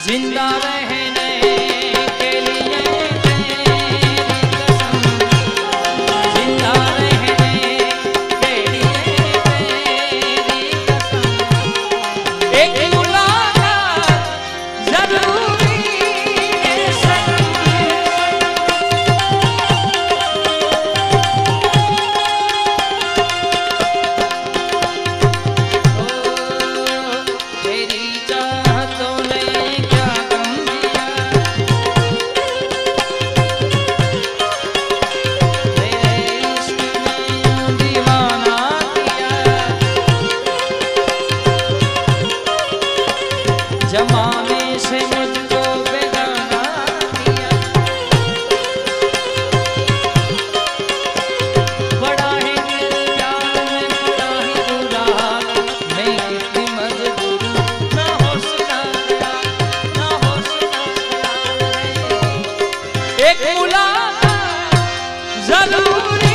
जिंदा रहने के लिए तेरी कसम, जिंदा रहने के लिए तेरी कसम, एक मुलाकात जरूरी है सनम। तेरी चाहतों ने क्या गम दिया, तेरे इश्क ने यूं दीवाना किया, जमाने से मुझको बेगाना किया। बड़ा है दिल प्यार में, बड़ा ही बुरा हाल, मैं कितनी मजबूर हूँ, ना हो सका ख्याल, ना हो सका ख्याल। एक मुलाकात जरूरी